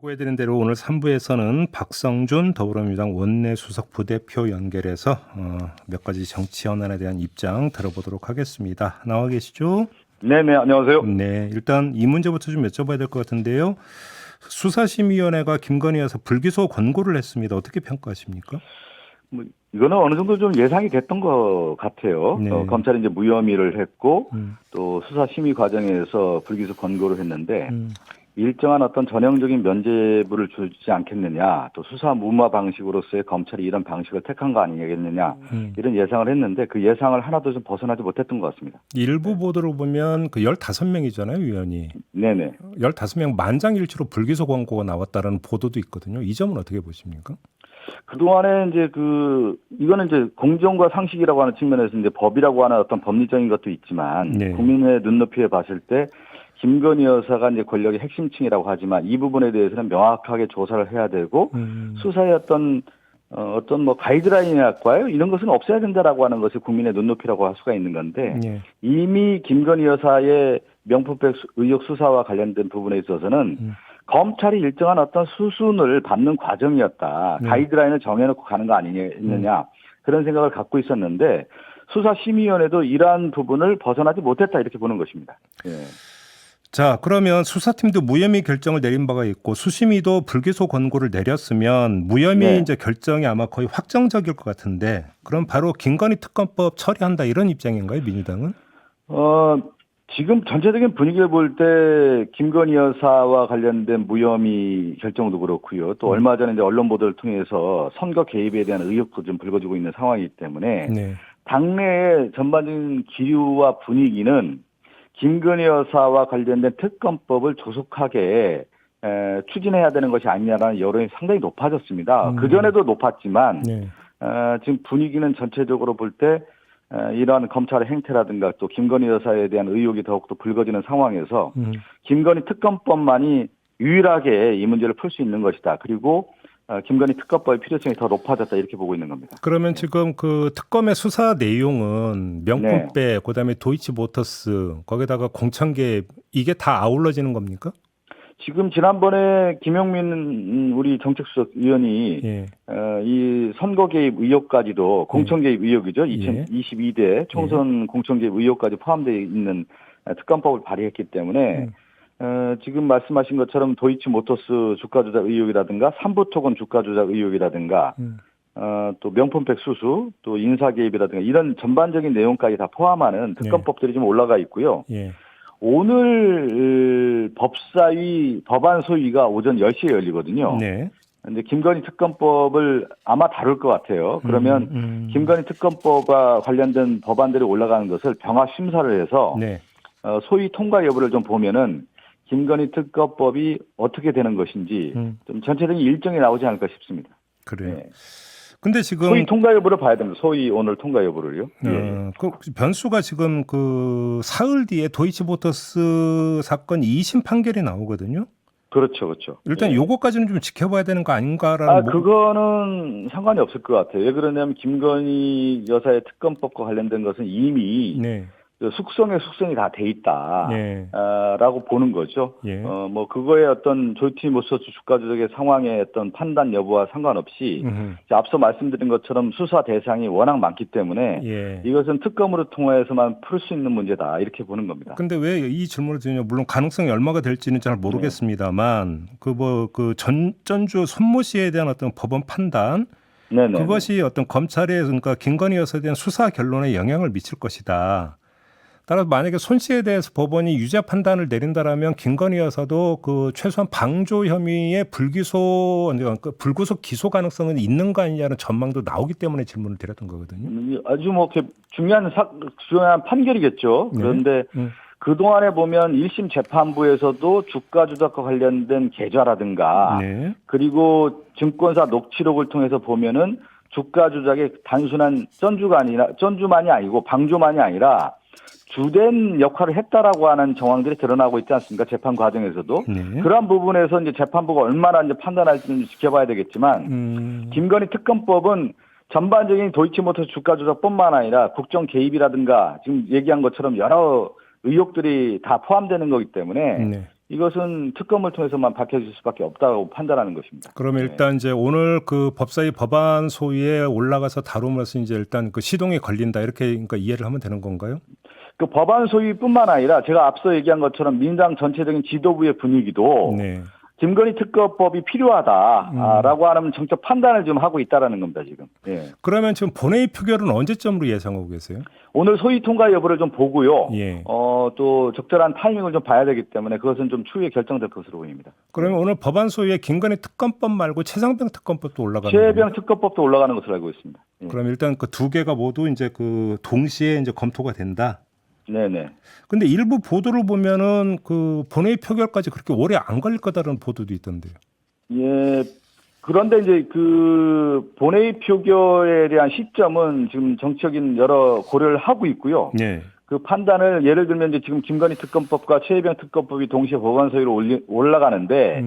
예고해드린 대로 오늘 3부에서는 박성준 더불어민주당 원내수석 부대표 연결해서 몇 가지 정치 현안에 대한 입장 들어보도록 하겠습니다. 나와 계시죠? 네네, 안녕하세요. 네, 일단 이 문제부터 좀 여쭤봐야 될 것 같은데요. 수사심의위원회가 김건희 여사 불기소 권고를 했습니다. 어떻게 평가하십니까? 이거는 어느 정도 좀 예상이 됐던 것 같아요. 네. 검찰이 이제 무혐의를 했고 또 수사 심의 과정에서 불기소 권고를 했는데 일정한 어떤 전형적인 면죄부를 주지 않겠느냐, 또 수사 무마 방식으로서의 검찰이 이런 방식을 택한 거 아니겠느냐 이런 예상을 했는데 그 예상을 하나도 좀 벗어나지 못했던 것 같습니다. 일부 보도로 보면 그 15명이잖아요, 위원이. 네네. 15명 만장일치로 불기소 권고가 나왔다는 보도도 있거든요. 이 점은 어떻게 보십니까? 그동안에 이제 이거는 이제 공정과 상식이라고 하는 측면에서 이제 법이라고 하는 어떤 법리적인 것도 있지만 네. 국민의 눈높이에 봤을 때 김건희 여사가 이제 권력의 핵심층이라고 하지만 이 부분에 대해서는 명확하게 조사를 해야 되고 수사의 어떤 뭐 가이드라인이랄까요? 이런 것은 없애야 된다라고 하는 것이 국민의 눈높이라고 할 수가 있는 건데 네. 이미 김건희 여사의 명품백 의혹 수사와 관련된 부분에 있어서는 검찰이 일정한 어떤 수순을 밟는 과정이었다. 가이드라인을 정해놓고 가는 거 아니느냐. 그런 생각을 갖고 있었는데 수사심의위원회도 이러한 부분을 벗어나지 못했다 이렇게 보는 것입니다. 예. 자, 그러면 수사팀도 무혐의 결정을 내린 바가 있고 수심위도 불기소 권고를 내렸으면 무혐의 네. 이제 결정이 아마 거의 확정적일 것 같은데 그럼 바로 김건희 특검법 처리한다 이런 입장인가요, 민주당은? 지금 전체적인 분위기를 볼 때 김건희 여사와 관련된 무혐의 결정도 그렇고요. 또 얼마 전에 이제 언론 보도를 통해서 선거 개입에 대한 의혹도 좀 불거지고 있는 상황이기 때문에 네. 당내의 전반적인 기류와 분위기는 김건희 여사와 관련된 특검법을 조속하게 추진해야 되는 것이 아니냐라는 여론이 상당히 높아졌습니다. 그전에도 높았지만 네. 지금 분위기는 전체적으로 볼 때 이러한 검찰의 행태라든가 또 김건희 여사에 대한 의혹이 더욱더 불거지는 상황에서 김건희 특검법만이 유일하게 이 문제를 풀 수 있는 것이다. 그리고 김건희 특검법의 필요성이 더 높아졌다 이렇게 보고 있는 겁니다. 그러면 지금 그 특검의 수사 내용은 명품백, 그다음에 도이치모터스, 거기다가 공천개입 이게 다 아울러지는 겁니까? 지금 지난번에 김용민 우리 정책수석 의원이 예. 이 선거 개입 의혹까지도 공천 개입 의혹이죠. 예. 2022대 총선 공천 개입 의혹까지 포함되어 있는 특검법을 발의했기 때문에 지금 말씀하신 것처럼 도이치모터스 주가 조작 의혹이라든가 삼부토건 주가 조작 의혹이라든가 또 명품백 수수, 또 인사 개입이라든가 이런 전반적인 내용까지 다 포함하는 특검법들이 좀 올라가 있고요. 예. 오늘 법사위 법안 소위가 오전 10시에 열리거든요. 네. 근데 김건희 특검법을 아마 다룰 것 같아요. 그러면 김건희 특검법과 관련된 법안들이 올라가는 것을 병합 심사를 해서 네. 소위 통과 여부를 좀 보면은 김건희 특검법이 어떻게 되는 것인지 좀 전체적인 일정이 나오지 않을까 싶습니다. 그래요. 네. 근데 지금 소위 통과 여부를 봐야 됩니다. 소위 오늘 통과 여부를요. 그 변수가 지금 그 사흘 뒤에 도이치모터스 사건 2심 판결이 나오거든요. 그렇죠, 그렇죠. 일단 요거까지는 좀 지켜봐야 되는 거 아닌가라는. 그거는 상관이 없을 것 같아요. 왜 그러냐면 김건희 여사의 특검법과 관련된 것은 이미 네. 숙성이 다 돼 있다. 네. 라고 보는 거죠. 예. 뭐 그거의 어떤 도이치모터스 주가 조작의 상황의 어떤 판단 여부와 상관없이 앞서 말씀드린 것처럼 수사 대상이 워낙 많기 때문에 예. 이것은 특검으로 통해서만 풀 수 있는 문제다 이렇게 보는 겁니다. 근데 왜 이 질문을 드리냐, 물론 가능성이 얼마가 될지는 잘 모르겠습니다만 그 전주 손모 씨에 대한 어떤 법원 판단 네네. 그것이 어떤 검찰의 그러니까 김건희 여사에 대한 수사 결론에 영향을 미칠 것이다. 따라서 만약에 손 씨에 대해서 법원이 유죄 판단을 내린다라면 김건희 여사도 그 최소한 방조 혐의의 불구속 기소 가능성은 있는 거 아니냐는 전망도 나오기 때문에 질문을 드렸던 거거든요. 아주 뭐 중요한 판결이겠죠. 그런데 그동안에 보면 1심 재판부에서도 주가 조작과 관련된 계좌라든가 네. 그리고 증권사 녹취록을 통해서 보면은 주가 조작의 단순한 전주만이 아니고 방조만이 아니라 주된 역할을 했다라고 하는 정황들이 드러나고 있지 않습니까? 재판 과정에서도. 네. 그러한 부분에서 이제 재판부가 얼마나 이제 판단할지는 지켜봐야 되겠지만, 김건희 특검법은 전반적인 도이치모터스 주가 조작뿐만 아니라 국정 개입이라든가 지금 얘기한 것처럼 여러 의혹들이 다 포함되는 거기 때문에 이것은 특검을 통해서만 밝혀질 수밖에 없다고 판단하는 것입니다. 그러면 일단 이제 오늘 그 법사위 법안 소위에 올라가서 다룸으로써 이제 일단 그 시동이 걸린다 이렇게 그러니까 이해를 하면 되는 건가요? 그 법안 소위뿐만 아니라 제가 앞서 얘기한 것처럼 민주당 전체적인 지도부의 분위기도 네. 김건희 특검법이 필요하다라고 하는 정책 판단을 좀 하고 있다라는 겁니다, 지금. 예. 그러면 지금 본회의 표결은 언제쯤으로 예상하고 계세요? 오늘 소위 통과 여부를 좀 보고요. 예. 또 적절한 타이밍을 좀 봐야 되기 때문에 그것은 좀 추후에 결정될 것으로 보입니다. 그러면 오늘 법안 소위에 김건희 특검법 말고 최상병 특검법도 올라가는 최병 거예요? 특검법도 올라가는 것으로 알고 있습니다. 예. 그럼 일단 그 두 개가 모두 이제 그 동시에 이제 검토가 된다. 네네. 근데 일부 보도를 보면은 그 본회의 표결까지 그렇게 오래 안 걸릴 거다라는 보도도 있던데요. 예. 그런데 이제 그 본회의 표결에 대한 시점은 지금 정치적인 여러 고려를 하고 있고요. 네. 그 판단을 예를 들면 이제 지금 김건희 특검법과 최혜병 특검법이 동시에 법안 소위로 올라가는데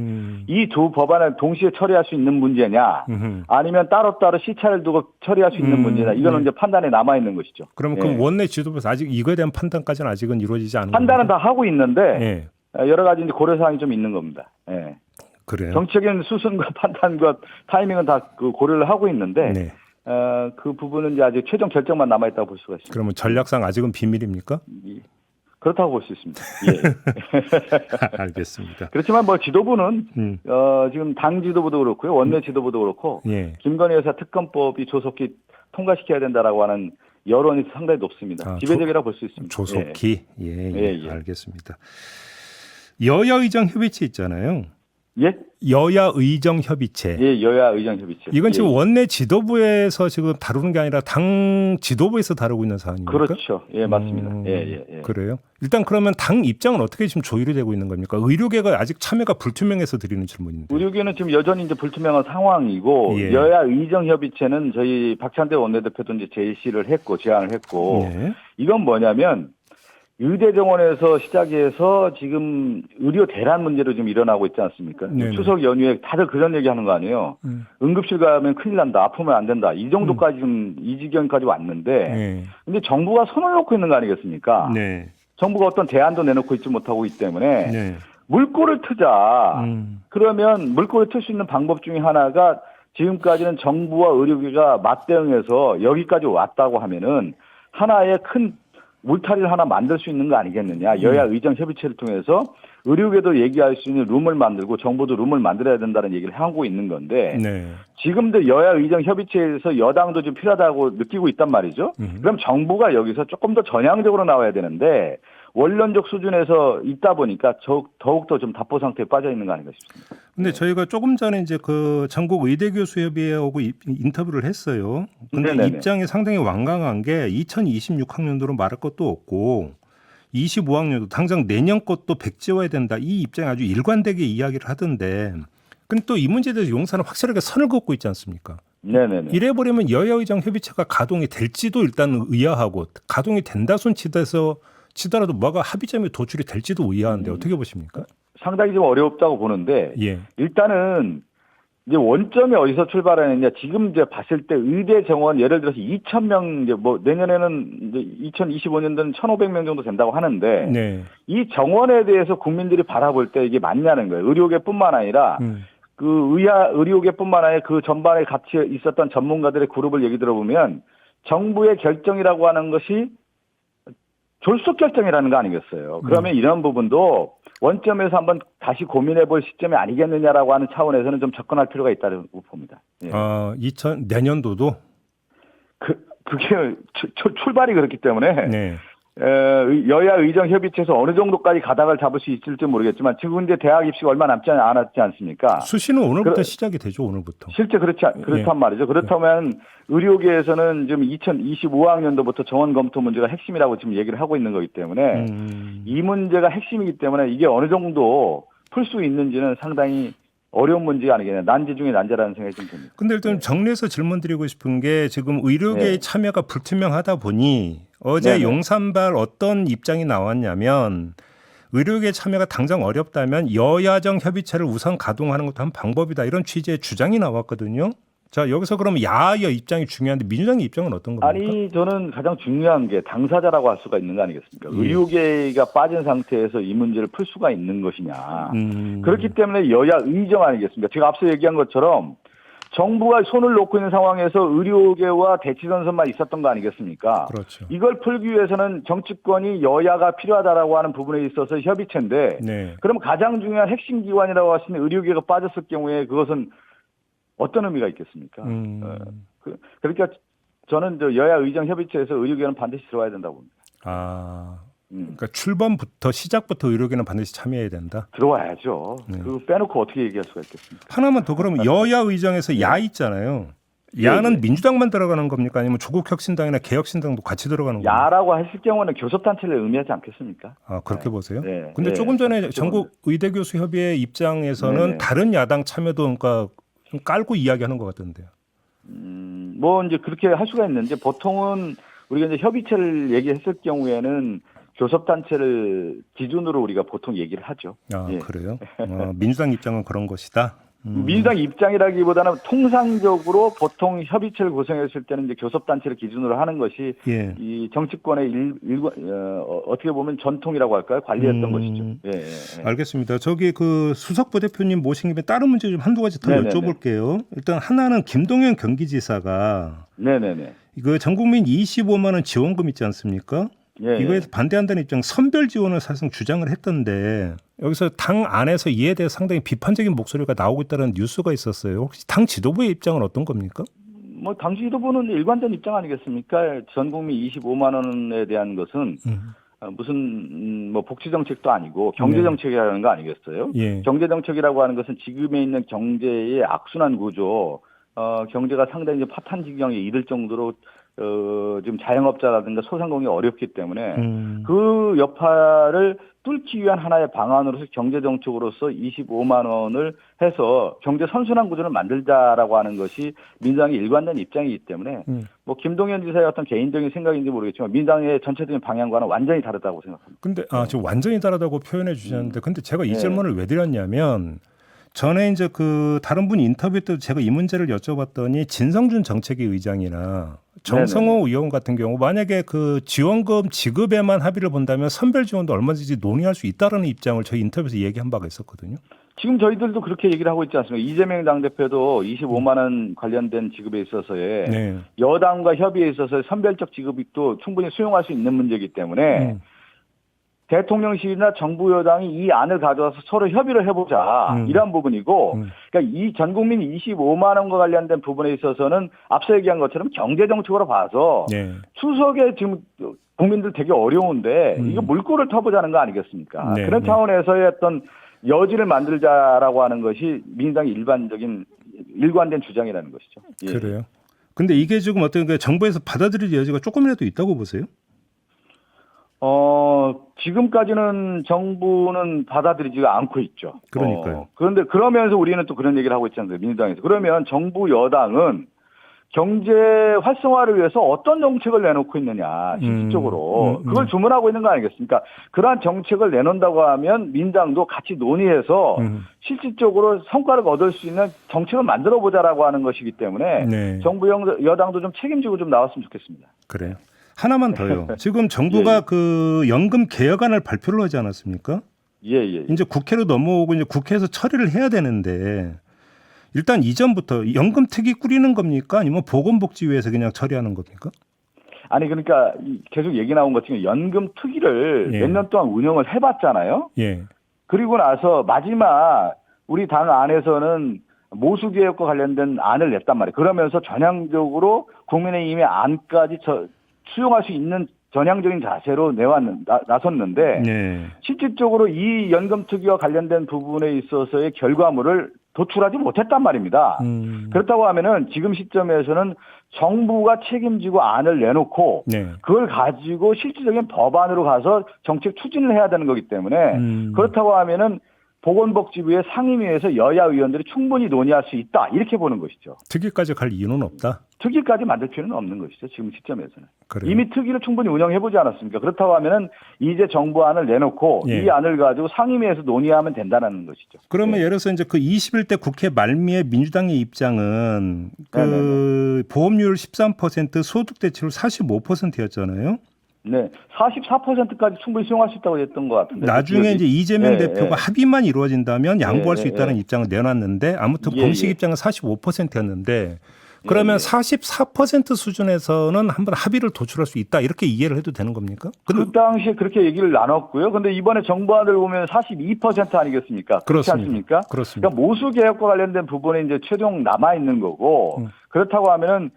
이 두 법안을 동시에 처리할 수 있는 문제냐 아니면 따로따로 시차를 두고 처리할 수 있는 문제냐 이거는 이제 판단에 남아 있는 것이죠. 그러면 예. 그 원내 지도부에서 아직 이거에 대한 판단까지는 아직은 이루어지지 않은 판단은 겁니까? 다 하고 있는데 예. 여러 가지 이제 고려 사항이 좀 있는 겁니다. 예. 그래요. 정치적인 수순과 판단과 타이밍은 다 그 고려를 하고 있는데 네. 그 부분은 이제 아직 최종 결정만 남아 있다고 볼 수가 있습니다. 그러면 전략상 아직은 비밀입니까? 그렇다고 볼 수 있습니다. 예. 알겠습니다. 그렇지만 뭐 지도부는 지금 당 지도부도 그렇고요, 원내 지도부도 그렇고 예. 김건희 여사 특검법이 조속히 통과시켜야 된다라고 하는 여론이 상당히 높습니다. 지배적이라고 볼 수 있습니다. 조속히 예. 예. 알겠습니다. 여야 의정 협의체 있잖아요. 예? 여야 의정 협의체. 예, 여야 의정 협의체. 이건 지금 원내 지도부에서 지금 다루는 게 아니라 당 지도부에서 다루고 있는 사안입니까? 그렇죠. 예, 맞습니다. 예. 그래요? 일단 그러면 당 입장은 어떻게 지금 조율이 되고 있는 겁니까? 의료계가 아직 참여가 불투명해서 드리는 질문인데. 의료계는 지금 여전히 이제 불투명한 상황이고 예. 여야 의정 협의체는 저희 박찬대 원내대표도 이제 제시를 했고 제안을 했고 예. 이건 뭐냐면 의대 정원에서 시작해서 지금 의료 대란 문제로 지금 일어나고 있지 않습니까? 네네. 추석 연휴에 다들 그런 얘기 하는 거 아니에요. 응급실 가면 큰일 난다. 아프면 안 된다. 이 정도까지 지금 이 지경까지 왔는데 네. 근데 정부가 손을 놓고 있는 거 아니겠습니까? 네. 정부가 어떤 대안도 내놓고 있지 못하고 있기 때문에 네. 물꼬를 트자. 그러면 물꼬를 틀 수 있는 방법 중에 하나가 지금까지는 정부와 의료계가 맞대응해서 여기까지 왔다고 하면은 하나의 큰 울타리를 하나 만들 수 있는 거 아니겠느냐. 여야 의정 협의체를 통해서 의료계도 얘기할 수 있는 룸을 만들고 정부도 룸을 만들어야 된다는 얘기를 하고 있는 건데 네. 지금도 여야 의정 협의체에서 여당도 좀 필요하다고 느끼고 있단 말이죠. 그럼 정부가 여기서 조금 더 전향적으로 나와야 되는데 원론적 수준에서 있다 보니까 더욱더 좀 답보 상태에 빠져 있는 거 아닌가 싶습니다. 근데 저희가 조금 전에 이제 그 전국 의대교수협의회하고 인터뷰를 했어요. 근데 네네네. 입장이 상당히 완강한 게 2026학년도로 말할 것도 없고 25학년도 당장 내년 것도 백지화해야 된다. 이 입장이 아주 일관되게 이야기를 하던데 근데 또 이 문제에 대해서 용산은 확실하게 선을 긋고 있지 않습니까? 네네네. 이래버리면 여야의정 협의체가 가동이 될지도 일단 의아하고 가동이 된다 손 치더라도 뭐가 합의점에 도출이 될지도 의아한데 어떻게 보십니까? 상당히 좀 어렵다고 보는데 예. 일단은 이제 원점이 어디서 출발하느냐 지금 이제 봤을 때 의대 정원 예를 들어서 2,000명 이제 뭐 내년에는 이제 2025년도는 1,500명 정도 된다고 하는데 네. 이 정원에 대해서 국민들이 바라볼 때 이게 맞냐는 거예요. 의료계뿐만 아니라 그 의료계뿐만 아니라 그 전반에 같이 있었던 전문가들의 그룹을 얘기 들어보면 정부의 결정이라고 하는 것이 졸속 결정이라는 거 아니겠어요. 그러면 이런 부분도 원점에서 한번 다시 고민해 볼 시점이 아니겠느냐라고 하는 차원에서는 좀 접근할 필요가 있다고 봅니다. 예. 내년도도? 그게 출발이 그렇기 때문에 네. 여야 의정 협의체에서 어느 정도까지 가닥을 잡을 수 있을지 모르겠지만 지금 이제 대학 입시가 얼마 남지 않았지 않습니까? 수시는 오늘부터 시작이 되죠. 오늘부터. 실제 그렇단 말이죠. 그렇다면 의료계에서는 지금 2025학년도부터 정원 검토 문제가 핵심이라고 지금 얘기를 하고 있는 거기 때문에 이 문제가 핵심이기 때문에 이게 어느 정도 풀 수 있는지는 상당히 어려운 문제가 아니겠냐. 난제 중에 난제라는 생각이 좀 듭니다. 근데 일단 정리해서 질문 드리고 싶은 게 지금 의료계의 참여가 불투명하다 보니 어제 용산발 어떤 입장이 나왔냐면 의료계 참여가 당장 어렵다면 여야정 협의체를 우선 가동하는 것도 한 방법이다. 이런 취지의 주장이 나왔거든요. 자, 여기서 그러면 야의 입장이 중요한데 민주당의 입장은 어떤 겁니까? 아니, 저는 가장 중요한 게 당사자라고 할 수가 있는 거 아니겠습니까? 예. 의료계가 빠진 상태에서 이 문제를 풀 수가 있는 것이냐. 음. 그렇기 때문에 여야 의정 아니겠습니까? 제가 앞서 얘기한 것처럼 정부가 손을 놓고 있는 상황에서 의료계와 대치선선만 있었던 거 아니겠습니까? 그렇죠. 이걸 풀기 위해서는 정치권이 여야가 필요하다라고 하는 부분에 있어서 협의체인데 네. 그럼 가장 중요한 핵심 기관이라고 할 수 있는 의료계가 빠졌을 경우에 그것은 어떤 의미가 있겠습니까? 그러니까 저는 여야 의정 협의체에서 의료계는 반드시 들어와야 된다고 봅니다. 아, 그러니까 출범부터 시작부터 의료계는 반드시 참여해야 된다. 들어와야죠. 네. 그거 빼놓고 어떻게 얘기할 수가 있겠습니까? 하나만 더 그러면 여야 의정에서 야 있잖아요. 야는 예. 민주당만 들어가는 겁니까? 아니면 조국혁신당이나 개혁신당도 같이 들어가는 겁니까? 야라고 했을 경우는 교섭단체를 의미하지 않겠습니까? 아, 그렇게 보세요? 네. 근데 네. 조금 전에 네. 전국 의대교수 협의회 입장에서는 네. 다른 야당 참여도 그러니까 좀 깔고 이야기하는 것 같던데요. 뭐 이제 그렇게 할 수가 있는데 보통은 우리가 이제 협의체를 얘기했을 경우에는 교섭단체를 기준으로 우리가 보통 얘기를 하죠. 아, 예. 그래요? 민주당 입장은 그런 것이다. 민주당 입장이라기보다는 통상적으로 보통 협의체를 구성했을 때는 이제 교섭단체를 기준으로 하는 것이 예. 이 정치권의 어떻게 보면 전통이라고 할까요? 관리했던 것이죠. 예, 예, 예. 알겠습니다. 저기 그 수석 부대표님 모신 김에 다른 문제 좀 한두 가지 더 네네네. 여쭤볼게요. 일단 하나는 김동연 경기지사가 네네네. 이거 전국민 25만 원 지원금 있지 않습니까? 예, 이거에 예. 반대한다는 입장 선별 지원을 사실상 주장을 했던데 여기서 당 안에서 이에 대해 상당히 비판적인 목소리가 나오고 있다는 뉴스가 있었어요. 혹시 당 지도부의 입장은 어떤 겁니까? 뭐 당 지도부는 일관된 입장 아니겠습니까? 전 국민 25만 원에 대한 것은 무슨 뭐 복지 정책도 아니고 경제 정책이라는 거 아니겠어요? 예. 경제 정책이라고 하는 것은 지금에 있는 경제의 악순환 구조, 경제가 상당히 이제 파탄 지경에 이를 정도로 지금 자영업자라든가 소상공인이 어렵기 때문에 그 여파를 뚫기 위한 하나의 방안으로서 경제 정책으로서 25만 원을 해서 경제 선순환 구조를 만들자라고 하는 것이 민주당의 일관된 입장이기 때문에 뭐 김동연 지사의 어떤 개인적인 생각인지 모르겠지만 민주당의 전체적인 방향과는 완전히 다르다고 생각합니다. 근데 지금 완전히 다르다고 표현해 주셨는데 근데 제가 이 네. 질문을 왜 드렸냐면 전에 이제 그 다른 분 인터뷰 때도 제가 이 문제를 여쭤봤더니 진성준 정책위 의장이나 정성호 의원 같은 경우 만약에 그 지원금 지급에만 합의를 본다면 선별 지원도 얼마든지 논의할 수 있다라는 입장을 저희 인터뷰에서 얘기한 바가 있었거든요. 지금 저희들도 그렇게 얘기를 하고 있지 않습니까? 이재명 당대표도 25만 원 관련된 지급에 있어서의 네. 여당과 협의에 있어서 선별적 지급도 충분히 수용할 수 있는 문제이기 때문에 대통령실이나 정부 여당이 이 안을 가져와서 서로 협의를 해보자 이런 부분이고 그러니까 이 전 국민 25만 원과 관련된 부분에 있어서는 앞서 얘기한 것처럼 경제 정책으로 봐서 네. 추석에 지금 국민들 되게 어려운데 이거 물꼬를 터보자는 거 아니겠습니까? 네, 그런 네. 차원에서의 어떤 여지를 만들자라고 하는 것이 민주당의 일관된 주장이라는 것이죠. 예. 그래요. 근데 이게 지금 어떤 그 정부에서 받아들일 여지가 조금이라도 있다고 보세요? 지금까지는 정부는 받아들이지가 않고 있죠. 그러니까요. 그런데 그러면서 우리는 또 그런 얘기를 하고 있지 않습니까? 민주당에서. 그러면 정부 여당은 경제 활성화를 위해서 어떤 정책을 내놓고 있느냐, 실질적으로. 그걸 주문하고 있는 거 아니겠습니까? 그러한 정책을 내놓는다고 하면 민당도 같이 논의해서 실질적으로 성과를 얻을 수 있는 정책을 만들어 보자라고 하는 것이기 때문에 네. 정부 여당도 좀 책임지고 좀 나왔으면 좋겠습니다. 그래요. 하나만 더요. 지금 정부가 그 연금 개혁안을 발표를 하지 않았습니까? 예. 이제 국회로 넘어오고 이제 국회에서 처리를 해야 되는데 일단 이전부터 연금 특위 꾸리는 겁니까? 아니면 보건복지위에서 그냥 처리하는 겁니까? 아니 그러니까 계속 얘기 나온 것 중에 연금 특위를 예. 몇 년 동안 운영을 해봤잖아요. 예. 그리고 나서 마지막 우리 당 안에서는 모수개혁과 관련된 안을 냈단 말이에요. 그러면서 전향적으로 국민의힘의 안까지 수용할 수 있는 전향적인 자세로 나섰는데 네. 실질적으로 이 연금특위와 관련된 부분에 있어서의 결과물을 도출하지 못했단 말입니다. 그렇다고 하면은 지금 시점에서는 정부가 책임지고 안을 내놓고 네. 그걸 가지고 실질적인 법안으로 가서 정책 추진을 해야 되는 거기 때문에 그렇다고 하면은 보건복지부의 상임위에서 여야 의원들이 충분히 논의할 수 있다 이렇게 보는 것이죠. 특위까지 갈 이유는 없다. 특위까지 만들 필요는 없는 것이죠. 지금 시점에서는. 그래요. 이미 특위를 충분히 운영해보지 않았습니까? 그렇다고 하면은 이제 정부안을 내놓고 예. 이 안을 가지고 상임위에서 논의하면 된다는 것이죠. 그러면 네. 예를 들어서 이제 그 21대 국회 말미에 민주당의 입장은 그 보험료율 13%, 소득 대체율 45%였잖아요. 네, 44%까지 충분히 수용할 수 있다고 했던 것 같은데. 나중에 이제 이재명 예, 대표가 예. 합의만 이루어진다면 양보할 예, 수 있다는 예. 입장을 내놨는데 아무튼 예, 공식 예. 입장은 45%였는데 그러면 예. 44% 수준에서는 한번 합의를 도출할 수 있다 이렇게 이해를 해도 되는 겁니까? 그 당시에 그렇게 얘기를 나눴고요. 근데 이번에 정부안을 보면 42% 아니겠습니까? 그렇지 그렇습니다. 않습니까? 그렇습니다. 그러니까 모수 개혁과 관련된 부분에 이제 최종 남아 있는 거고 그렇다고 하면은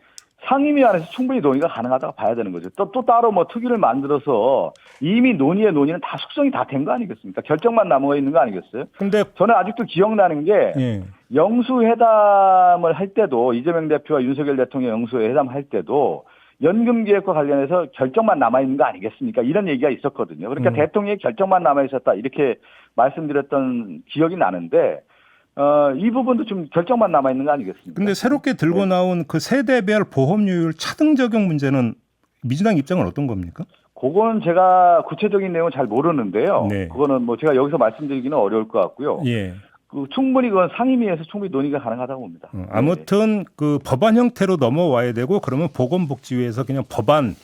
상임위 안에서 충분히 논의가 가능하다고 봐야 되는 거죠. 또 따로 뭐 특위를 만들어서 이미 논의는 다 숙성이 다 된 거 아니겠습니까? 결정만 남아 있는 거 아니겠어요? 근데 저는 아직도 기억나는 게 예. 영수회담을 할 때도 이재명 대표와 윤석열 대통령 영수회담 할 때도 연금 개혁과 관련해서 결정만 남아 있는 거 아니겠습니까? 이런 얘기가 있었거든요. 그러니까 대통령의 결정만 남아 있었다 이렇게 말씀드렸던 기억이 나는데 이 부분도 좀 결정만 남아 있는 거 아니겠습니까? 근데 새롭게 들고 나온 그 세대별 보험료율 차등 적용 문제는 민주당 입장은 어떤 겁니까? 그거는 제가 구체적인 내용은 잘 모르는데요. 네. 그거는 뭐 제가 여기서 말씀드리기는 어려울 것 같고요. 예. 충분히 그건 상임위에서 충분히 논의가 가능하다고 봅니다. 아무튼 그 법안 형태로 넘어와야 되고 그러면 보건복지위에서 그냥 법안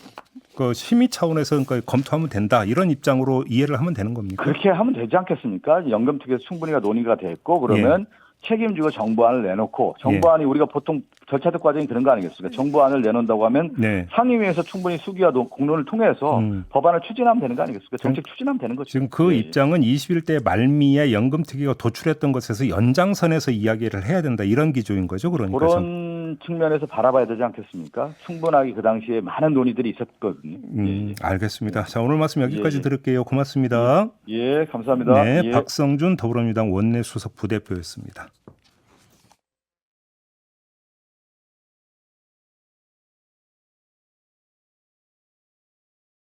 그 심의 차원에서 그러니까 검토하면 된다 이런 입장으로 이해를 하면 되는 겁니까? 그렇게 하면 되지 않겠습니까? 연금특위에서 충분히 논의가 됐고 그러면 책임지고 정부안을 내놓고 정부안이 우리가 보통 절차적 과정이 그런 거 아니겠습니까? 정부안을 내놓는다고 하면 네. 상임위에서 충분히 수기와 공론을 통해서 법안을 추진하면 되는 거 아니겠습니까? 정책 추진하면 되는 거죠. 지금 그 예. 입장은 21대 말미에 연금특위가 도출했던 것에서 연장선에서 이야기를 해야 된다 이런 기조인 거죠. 그러니까 그런 측면에서 바라봐야 되지 않겠습니까? 충분하게 그 당시에 많은 논의들이 있었거든요. 예. 알겠습니다. 자, 오늘 말씀 여기까지 예. 들을게요. 고맙습니다. 예, 감사합니다. 네, 예. 박성준 더불어민주당 원내수석 부대표였습니다.